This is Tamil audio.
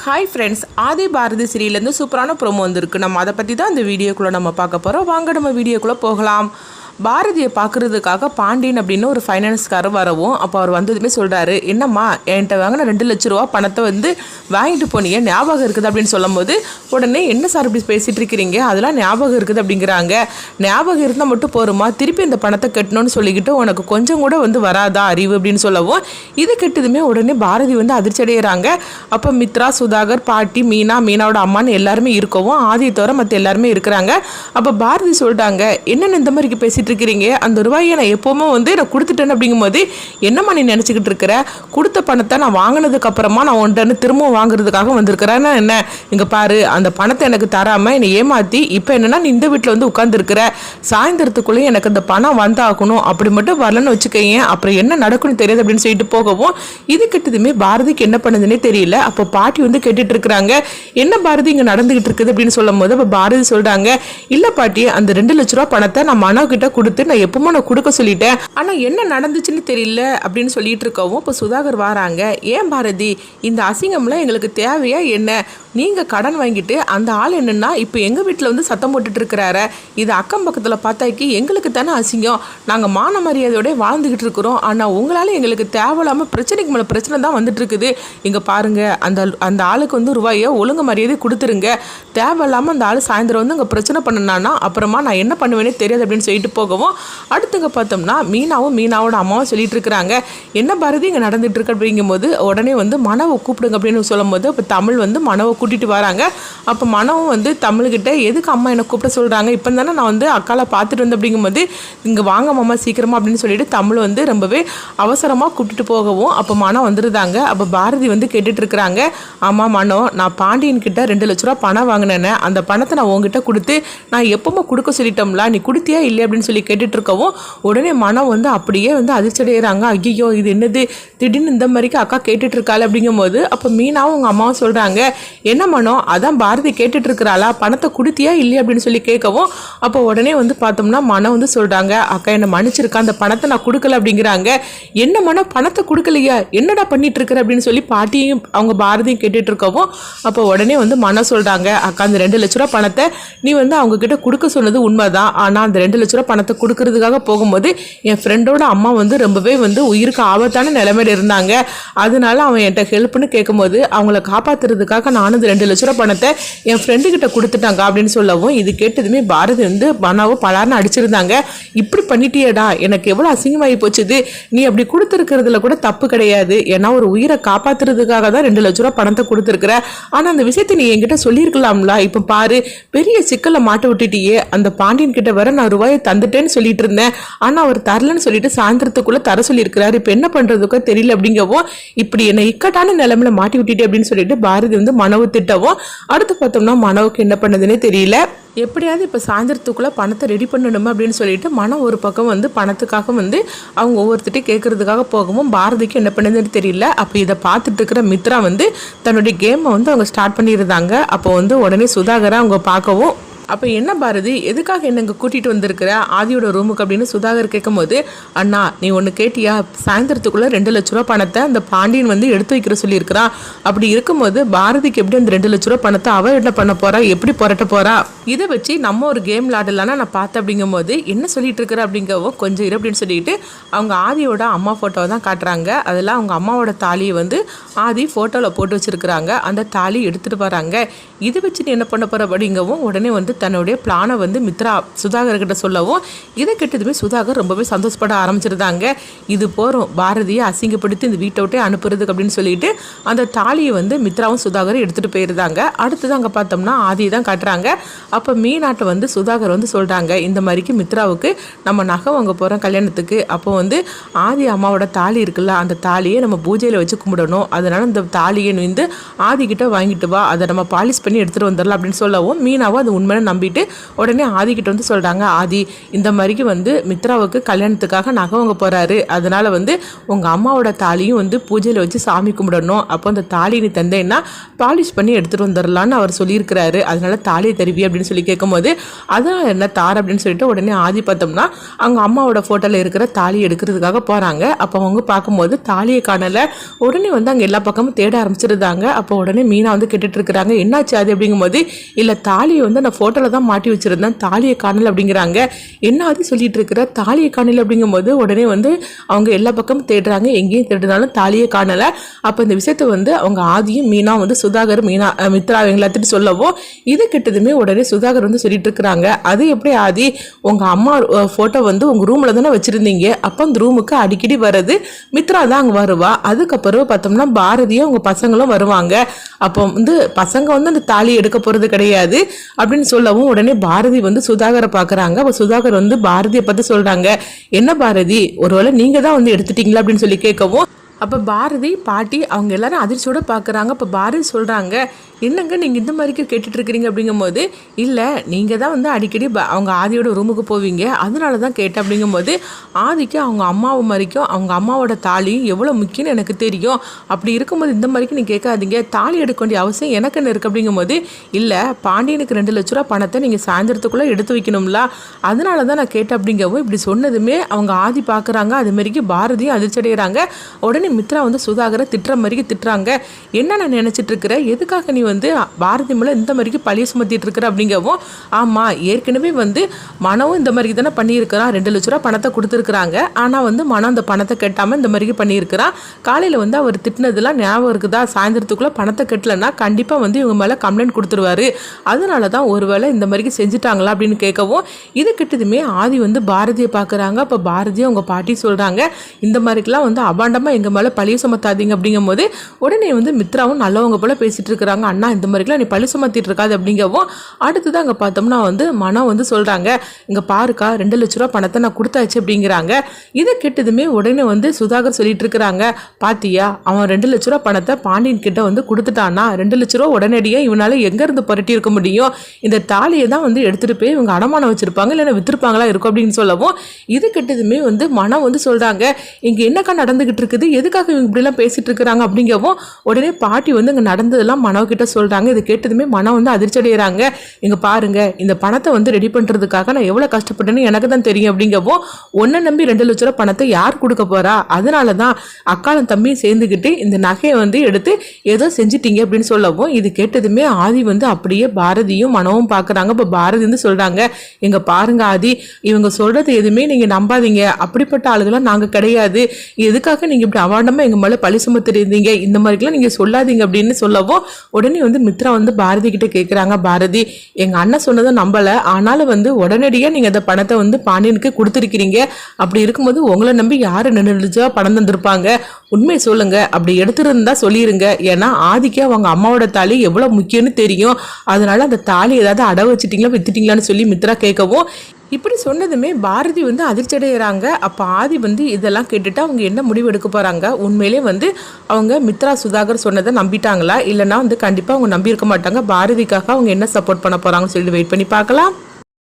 ஹாய் ஃப்ரெண்ட்ஸ், ஆதி பாரதி சீரியல்லேருந்து சூப்பரான ப்ரோமோ வந்திருக்கு. நம்ம அதை பற்றி தான் இந்த வீடியோக்குள்ளே நம்ம பார்க்க போகிறோம். வாங்க நம்ம வீடியோக்குள்ளே போகலாம். பாரதியை பார்க்குறதுக்காக பாண்டியன் அப்படின்னு ஒரு ஃபைனான்ஸ்காரர் வரவும், அப்போ அவர் வந்ததுமே சொல்கிறாரு, என்னம்மா என்கிட்ட வாங்கின 2 லட்ச ரூபா பணத்தை வாங்கிட்டு போனீங்க, ஞாபகம் இருக்குது அப்படின்னு சொல்லும் போது, உடனே என்ன சார் இப்படி பேசிகிட்டு இருக்கிறீங்க, அதெல்லாம் ஞாபகம் இருக்குது அப்படிங்கிறாங்க. ஞாபகம் இருந்தால் மட்டும் போருமா, திருப்பி இந்த பணத்தை கட்டணும்னு சொல்லிக்கிட்டு உனக்கு கொஞ்சம் கூட வராதா அறிவு அப்படின்னு சொல்லவும், இது கெட்டதுமே உடனே பாரதி அதிர்ச்சி அடைகிறாங்க. அப்போ மித்ரா, சுதாகர், பாட்டி, மீனாவோட அம்மான்னு எல்லாருமே இருக்கவும், ஆதியை தவிர மற்ற எல்லாருமே இருக்கிறாங்க. அப்போ பாரதி சொல்லிட்டாங்க, என்னென்ன இந்த மாதிரி பேசிட்டு இருக்கிறீங்க, அந்த ரூபாயை நான் எப்பவுமே நான் கொடுத்துட்டேன் அப்படிங்கும்போது, என்னம்மா நீ நினச்சிக்கிட்டு இருக்கிற, கொடுத்த பணத்தை நான் வாங்கினதுக்கு அப்புறமா நான் ஒன்று திரும்பவும் வாங்குறதுக்காக வந்திருக்கிறேன்னா என்ன, இங்கே பாரு, அந்த பணத்தை எனக்கு தராமல் என்னை ஏமாற்றி இப்போ என்னன்னா நீ இந்த வீட்டில் உட்காந்துருக்கிற, சாயந்தரத்துக்குள்ளேயும் எனக்கு அந்த பணம் வந்தாகணும், அப்படி மட்டும் வரலன்னு வச்சுக்கேன், அப்புறம் என்ன நடக்கும்னு தெரியாது அப்படின்னு சொல்லிட்டு போகவும், இது கிட்டதுமே பாரதிக்கு என்ன பண்ணுதுன்னே தெரியல. அப்போ பாட்டி கேட்டுட்டு இருக்கிறாங்க, என்ன பாரதி இங்கே நடந்துகிட்டு இருக்குது அப்படின்னு சொல்லும் போது, அப்போ பாரதி சொல்றாங்க, இல்லை பாட்டி, அந்த 2 லட்ச ரூபா பணத்தை நான் மனோ கிட்ட கொடுத்து நான் எப்பவுமே நான் கொடுக்க சொல்லிட்டேன், ஆனால் என்ன நடந்துச்சுன்னு தெரியல அப்படின்னு சொல்லிட்டு இருக்கவும், இப்போ சுதாகர் வராங்க. ஏன் பாரதி, இந்த அசிங்கம்லாம் எங்களுக்கு தேவையா என்ன, நீங்கள் கடன் வாங்கிட்டு அந்த ஆள் என்னன்னா இப்போ எங்கள் வீட்டில் சத்தம் போட்டுட்டு இருக்கிறாரு, இது அக்கம் பக்கத்தில் பார்த்தாக்கி எங்களுக்கு தானே அசிங்கம், நாங்கள் மான மரியாதையோட வாழ்ந்துக்கிட்டு இருக்கிறோம், ஆனால் உங்களால் எங்களுக்கு தேவையில்லாமல் பிரச்சனைக்கு மேலே பிரச்சனை தான் வந்துட்டு இருக்குது, இங்கே பாருங்க, அந்த ஆளுக்கு ரூபாயை ஒழுங்கு மரியாதை கொடுத்துருங்க, தேவையில்லாமல் அந்த ஆள் சாயந்தரம் இங்கே பிரச்சனை பண்ணனானா அப்புறமா நான் என்ன பண்ணுவேனே தெரியாது அப்படின்னு சொல்லிட்டு போகவும், அடுத்துங்க பார்த்தோம்னா மீனாவோட அம்மாவும் சொல்லிட்டு இருக்கிறாங்க, என்ன பாரதி இங்கே நடந்துட்டு இருக்கு அப்படிங்கும்போது, உடனே மனவை கூப்பிடுங்க அப்படின்னு சொல்லும் போது, இப்போ தமிழ் மனவை கூட்டிட்டு வராங்க. அப்போ மனவும் தமிழ்கிட்ட, எதுக்கு அம்மா என்னை கூப்பிட சொல்கிறாங்க, இப்போ தானே நான் அக்காலை பார்த்துட்டு வந்தேன் அப்படிங்கும்போது, இங்கே வாங்க மாமா சீக்கிரமா அப்படின்னு சொல்லிட்டு தமிழ் ரொம்பவே அவசரமாக கூப்பிட்டு போகவும், அப்போ மனம் வந்துருந்தாங்க. அப்போ பாரதி கேட்டுட்டு இருக்கிறாங்க, ஆமாம் மனோ, நான் பாண்டியன் கிட்ட 2 லட்ச ரூபா பணம் வாங்கினேன்னு, அந்த பணத்தை நான் உங்ககிட்ட கொடுத்து நான் எப்பவுமே கொடுக்க சொல்லிட்டோம்ல, நீ கொடுத்தியா இல்லையா அப்படின்னு சொல்லி கேட்டுட்டு இருக்கவும், உடனே மனம் அப்படியே அதிர்ச்சி அடைகிறாங்க. ஐயோ, இது என்னது, திடீர்னு இந்த மாதிரிக்கு அக்கா கேட்டுட்டு இருக்காள் அப்படிங்கும் போது, அப்போ மீனாவும் உங்கள் அம்மாவும் சொல்கிறாங்க, என்ன மனோ, அதான் பாரதி கேட்டுட்டு இருக்கிறாளா, பணத்தை கொடுத்தியா இல்லையா அப்படின்னு சொல்லி கேட்கவும், அப்போ உடனே பார்த்தோம்னா மனம் சொல்கிறாங்க, அக்கா என்னை மன்னிச்சிருக்கா, அந்த பணத்தை நான் கொடுக்கல அப்படிங்கிறாங்க. என்ன மனம், பணத்தை கொடுக்கலையா, என்னடா பண்ணிட்டு இருக்கிற அப்படின்னு சொல்லி பாட்டியும் அவங்க பாரதியும் கேட்டுட்டு இருக்கவும், அப்போ உடனே மனம் சொல்கிறாங்க, அக்கா அந்த 2 லட்ச ரூபா பணத்தை நீ அவங்க கிட்ட கொடுக்க சொன்னது உண்மைதான், ஆனால் அந்த 2 லட்ச ரூபா பணத்தை கொடுக்கறதுக்காக போகும்போது என் ஃப்ரெண்டோட அம்மா ரொம்பவே உயிருக்கு ஆபத்தான நிலைமையில இருந்தாங்க, அதனால அவன் என்கிட்ட ஹெல்ப்னு கேட்கும்போது அவங்கள காப்பாத்துறதுக்காக நானும் 2 லட்ச ரூபா பணத்தை என் ஃப்ரெண்டு கிட்ட கொடுத்துட்டாங்க அப்படின்னு சொல்லவும், இது கேட்டதுமே பாரதி மனாவை பலார்னு அடிச்சிருந்தாங்க. இப்படி பண்ணிட்டியடா, எனக்கு எவ்வளோ அசிங்கமாகி போச்சுது, நீ அப்படி கொடுத்துருக்கிறதுல கூட தப்பு கிடையாது, ஏன்னா ஒரு உயிரை காப்பாத்துறதுக்காக தான் 2 லட்ச ரூபா பணத்தை கொடுத்துருக்குற, ஆனால் அந்த விஷயத்தை நீ என்கிட்ட சொல்லியிருக்கலாம்ல, இப்போ பாரு பெரிய சிக்கலை மாட்ட விட்டுட்டியே, அந்த பாண்டியன் கிட்ட வர நான் ரூபாயை தந்துட்டேன்னு சொல்லிட்டு இருந்தேன், ஆனால் அவர் தரலன்னு சொல்லிட்டு சாயந்தரத்துக்குள்ள தர சொல்லியிருக்கிறாரு, இப்போ என்ன பண்றதுக்கோ தெரியல அப்படிங்கவும், இப்படி என்னை இக்கட்டான நிலைமையில மாட்டி விட்டுட்டே அப்படின்னு சொல்லிட்டு பாரதி மனவு திட்டவும், அடுத்து பார்த்தோம்னா மனவுக்கு என்ன பண்ணதுன்னே தெரியல, எப்படியாவது இப்போ சாயந்தரத்துக்குள்ளே பணத்தை ரெடி பண்ணணுமே அப்படின்னு சொல்லிட்டு மனம் ஒரு பக்கம் பணத்துக்காக அவங்க ஒவ்வொருத்திட்டையும் கேட்கறதுக்காக போகவும், பாரதிக்கு என்ன பண்ணதுன்னு தெரியல. அப்போ இதை பார்த்துட்டு இருக்கிற மித்ரா தன்னுடைய கேமை அவங்க ஸ்டார்ட் பண்ணியிருந்தாங்க. அப்போ உடனே சுதாகரை அவங்க பார்க்கவும், அப்போ என்ன பாரதி, எதுக்காக என்ன இங்கே கூட்டிகிட்டு வந்திருக்கிற ஆதியோட ரூமுக்கு அப்படின்னு சுதாகர் கேட்கும்போது, அண்ணா நீ ஒன்று கேட்டியா, சாயந்தரத்துக்குள்ளே 2 லட்ச ரூபா பணத்தை அந்த பாண்டியன் எடுத்து வைக்கிற சொல்லியிருக்கிறான், அப்படி இருக்கும்போது பாரதிக்கு எப்படி அந்த 2 லட்ச ரூபா பணத்தை அவள் என்ன பண்ண போறா, எப்படி புரட்ட போறா, இதை வச்சு நம்ம ஒரு கேம் விளாடலான்னா நான் பார்த்தேன் அப்படிங்கும்போது, என்ன சொல்லிட்டு இருக்கிற அப்படிங்கவும், கொஞ்சம் இரு அப்படின்னு சொல்லிட்டு அவங்க ஆதியோட அம்மா ஃபோட்டோவை தான் காட்டுறாங்க. அதில் அவங்க அம்மாவோட தாலியை ஆதி ஃபோட்டோவில் போட்டு வச்சிருக்கிறாங்க. அந்த தாலி எடுத்துகிட்டு வராங்க. இதை வச்சு நீ என்ன பண்ண போகிற அப்படிங்கவும், உடனே தன்னுடைய பிளானை மித்ரா சுதாகர்கிட்ட சொல்லவும், இதை கெட்டதுமே சுதாகர் ரொம்பவே சந்தோஷப்பட ஆரம்பிச்சிருந்தாங்க. இது போகிறோம், பாரதியை அசிங்கப்படுத்தி இந்த வீட்டை விட்டே அனுப்புறதுக்கு அப்படின்னு சொல்லிட்டு அந்த தாலியை மித்ராவும் சுதாகரும் எடுத்துகிட்டு போயிருந்தாங்க. அடுத்தது அங்கே பார்த்தோம்னா ஆதி தான் காட்டுறாங்க. அப்போ மீனாட்டை சுதாகர் சொல்கிறாங்க, இந்த மாதிரிக்கு மித்ராவுக்கு நம்ம நகை வாங்க போகிறோம் கல்யாணத்துக்கு, அப்போ ஆதி அம்மாவோட தாலி இருக்குல்ல, அந்த தாலியை நம்ம பூஜையில் வச்சு கும்பிடணும், அதனால் இந்த தாலியை ஆதிக்கிட்ட வாங்கிட்டு வா, அதை நம்ம பாலிஷ் பண்ணி எடுத்துகிட்டு வந்துடலாம் அப்படின்னு சொல்லவும், மீனாவும் அது உண்மையான நம்பிட்டு உடனே ஆதிக்கிட்ட வந்து சொல்கிறாங்க, ஆதி இந்த மாதிரிக்கு வந்து மித்ராவுக்கு கல்யாணத்துக்காக நகை வாங்க போகிறாரு, அதனால் வந்து உங்கள் அம்மாவோட தாலியும் வந்து பூஜையில் வச்சு சாமி கும்பிடணும், அப்போ அந்த தாலி நீ தந்தேன்னா பாலிஷ் பண்ணி எடுத்துகிட்டு வந்துடலான்னு அவர் சொல்லியிருக்கிறாரு, அதனால தாலியை தருவி அப்படின்னு சொல்லி கேட்கும்போது அதான் என்ன தார் அப்படின்னு சொல்லிட்டு உடனே ஆதி பார்த்தோம்னா அவங்க அம்மாவோட ஃபோட்டோவில் இருக்கிற தாலி எடுக்கிறதுக்காக போகிறாங்க. அப்போ அவங்க பார்க்கும்போது தாலியை காணலை. உடனே வந்து அங்கே எல்லா பக்கமும் தேட ஆரம்பிச்சிருந்தாங்க. அப்போ உடனே மீனா வந்து கேட்டுட்டு இருக்கிறாங்க, என்னாச்சு அது அப்படிங்கும்போது இல்லை தாலியை வந்து நான் ஃபோட்டோவில் தான் மாட்டி வச்சுருந்தேன், தாலியை காணலை அப்படிங்கிறாங்க. என்ன அது சொல்லிட்டு இருக்கிற, தாலியை காணலை அப்படிங்கும்போது உடனே வந்து அவங்க எல்லா பக்கமும் தேடுறாங்க, எங்கேயும் தேடுனாலும் தாலியை காணலை. அப்போ இந்த விஷயத்தை வந்து அவங்க ஆதியும் மீனா வந்து சுதாகர் மீனா மித்ரா எல்லாத்திட்டு சொல்லவும் இது கிட்டதுமே உடனே சுதாகர் வந்து சொல்லிட்டு இருக்கிறாங்க, அது எப்படி ஆதி உங்கள் அம்மா ஃபோட்டோ வந்து உங்கள் ரூமில் தானே வச்சுருந்தீங்க, அப்போ அந்த ரூமுக்கு அடிக்கடி வர்றது மித்ரா தான் அங்கே வருவா, அதுக்கப்புறம் பார்த்தோம்னா பாரதியும் உங்கள் பசங்களும் வருவாங்க, அப்போ வந்து பசங்க வந்து அந்த தாலி எடுக்க போகிறது கிடையாது அப்படின்னு சொல்லவும் உடனே பாரதி வந்து சுதாகரை பார்க்குறாங்க. அப்போ சுதாகர் வந்து பாரதியை பார்த்து சொல்கிறாங்க, என்ன பாரதி ஒருவேளை நீங்கள் தான் வந்து எடுத்துட்டீங்களா அப்படின்னு சொல்லி கேட்கவும் அப்போ பாரதி பாட்டி அவங்க எல்லாரும் அதிர்ச்சியோடு பார்க்குறாங்க. அப்போ பாரதி சொல்கிறாங்க, என்னங்க நீங்கள் இந்த மாதிரிக்கு கேட்டுட்ருக்கிறீங்க அப்படிங்கும்போது இல்லை நீங்கள் தான் வந்து அடிக்கடி அவங்க ஆதியோட ரூமுக்கு போவீங்க, அதனால தான் கேட்டேன் அப்படிங்கும்போது ஆதிக்கு அவங்க அம்மாவை மாதிரிக்கும் அவங்க அம்மாவோட தாலியும் எவ்வளோ முக்கியம்னு எனக்கு தெரியும், அப்படி இருக்கும்போது இந்த மாதிரிக்கு நீங்கள் கேட்காதீங்க, தாலி எடுக்க வேண்டிய அவசியம் எனக்கு என்ன இருக்குது அப்படிங்கும்போது இல்லை பாண்டியனுக்கு 2 லட்ச ரூபா பணத்தை நீங்கள் சாயந்தரத்துக்குள்ளே எடுத்து வைக்கணும்ல, அதனால தான் நான் கேட்டேன் அப்படிங்கவும் இப்படி சொன்னதுமே அவங்க ஆதி பார்க்குறாங்க. அதுமாரிக்கு பாரதியும் அதிர்ச்சி அடைகிறாங்க. உடனே மித்ரா வந்து சுதாகரை திட்டுற மாதிரிக்கு திட்டுறாங்க, என்ன நான் நினச்சிட்டு இருக்கிற, எதுக்காக நீ வந்து பாரதி மேலே இந்த மாதிரிக்கு பழிய சுமத்திட்டு இருக்கிற அப்படிங்கவும் ஆமாம் ஏற்கனவே வந்து மனவும் இந்த மாதிரி தானே பண்ணியிருக்கிறான், 2 லட்ச ரூபா பணத்தை கொடுத்துருக்குறாங்க, ஆனால் வந்து மனம் அந்த பணத்தை கட்டாமல் இந்த மாதிரிக்கு பண்ணியிருக்கிறான், காலையில் வந்து அவர் திட்டினதுலாம் ஞாபகம் இருக்குதா, சாயந்தரத்துக்குள்ளே பணத்தை கட்டலைன்னா கண்டிப்பாக வந்து இவங்க மேலே கம்ப்ளைண்ட் கொடுத்துருவாரு, அதனால தான் ஒருவேளை இந்த மாதிரிக்கு செஞ்சுட்டாங்களா அப்படின்னு கேட்கவும் இது கிட்டதுமே ஆதி வந்து பாரதியை பார்க்குறாங்க. அப்போ பாரதியை அவங்க பாட்டி சொல்கிறாங்க, இந்த மாதிரிக்கெல்லாம் வந்து அபாண்டமாக எங்கள் மேலே பழிய சுமத்தாதீங்க அப்படிங்கும்போது உடனே வந்து மித்ராவும் நல்லவங்க போல பேசிட்டு இருக்கிறாங்க, அண்ணா இந்த மாதிரிலாம் நீ பழி சுமத்திட்டு இருக்காது அப்படிங்கவும் அடுத்ததான் அங்கே பார்த்தோம்னா வந்து மனம் வந்து சொல்கிறாங்க, இங்கே பாருக்கா 2 லட்ச ரூபா பணத்தை நான் கொடுத்தாச்சு அப்படிங்கிறாங்க. இதை கேட்டதுமே உடனே வந்து சுதாகர் சொல்லிட்டு இருக்கிறாங்க, பாத்தியா அவன் 2 லட்ச ரூபா பணத்தை பாண்டியன் கிட்ட வந்து கொடுத்துட்டானா, 2 லட்ச ரூபா உடனடியாக இவனால எங்கேருந்து புரட்டி இருக்க முடியும், இந்த தாலியை தான் வந்து எடுத்துகிட்டு போய் இவங்க அடமானம் வச்சுருப்பாங்க இல்லைன்னா விற்றுருப்பாங்களா இருக்கும் அப்படின்னு சொல்லவும் இது கேட்டதுமே வந்து மனம் வந்து சொல்கிறாங்க, இங்கே என்னக்கா நடந்துகிட்டு இருக்குது, எதுக்காக இவங்க இப்படிலாம் பேசிட்டு இருக்கிறாங்க அப்படிங்கவும் உடனே பாட்டி வந்து இங்கே நடந்ததெல்லாம் மனோ கிட்ட சொல்கிறாங்க. இது கேட்டதுமே மனம் வந்து அதிர்ச்சி அடைகிறாங்க, இங்கே பாருங்க இந்த பணத்தை வந்து ரெடி பண்ணுறதுக்காக நான் எவ்வளோ கஷ்டப்பட்டேன்னு எனக்கு தான் தெரியும் அப்படிங்கவும் ஒன்றை நம்பி 2 லட்ச ரூபா பணத்தை யார் கொடுக்க போறா, அதனால தான் அக்காலும் தம்பியும் சேர்ந்துக்கிட்டு இந்த நகையை வந்து எடுத்து ஏதோ செஞ்சிட்டீங்க அப்படின்னு சொல்லவும் இது கேட்டதுமே ஆதி வந்து அப்படியே பாரதியும் மனவும் பார்க்குறாங்க. இப்போ பாரதி வந்து சொல்கிறாங்க, இங்கே பாருங்க ஆதி இவங்க சொல்கிறது எதுவுமே நீங்கள் நம்பாதீங்க, அப்படிப்பட்ட ஆளுகளாம் நாங்கள் கிடையாது, எதுக்காக நீங்கள் இப்படி அவாண்டமாக எங்கள் மேலே பழி சுமத்திருந்தீங்க, இந்த மாதிரிலாம் நீங்கள் சொல்லாதீங்க அப்படின்னு சொல்லவும் உடனே வந்து மித்ரா வந்து பாரதி கிட்ட கேட்குறாங்க, பாரதி எங்கள் அண்ணன் சொன்னதை நம்பலை, ஆனாலும் வந்து உடனடியாக நீங்கள் அந்த பணத்தை வந்து பாண்டியனுக்கு கொடுத்துருக்கிறீங்க, அப்படி இருக்கும்போது உங்களை நம்பி யார் 2 லட்ச ரூபா பணம் தந்திருப்பாங்க, உண்மை சொல்லுங்க, அப்படி எடுத்துருந்தா சொல்லிடுங்க, ஏன்னா ஆதிக்கு அவங்க அம்மாவோட தாலி எவ்வளோ முக்கியம்னு தெரியும், அதனால அந்த தாலி ஏதாவது அடை வச்சுட்டீங்களா வித்துட்டீங்களான்னு சொல்லி மித்ரா கேட்கவும் இப்படி சொன்னதுமே பாரதி வந்து அதிர்ச்சி அடைகிறாங்க. அப்போ ஆதி வந்து இதெல்லாம் கேட்டுட்டு அவங்க என்ன முடிவு எடுக்க போகிறாங்க, உண்மையிலே வந்து அவங்க மித்ரா சுதாகர் சொன்னதை நம்பிட்டாங்களா இல்லைன்னா வந்து கண்டிப்பாக அவங்க நம்பியிருக்க மாட்டாங்க, பாரதிக்காக அவங்க என்ன சப்போர்ட் பண்ண போகிறாங்கன்னு சொல்லிட்டு வெயிட் பண்ணி பார்க்கலாம்.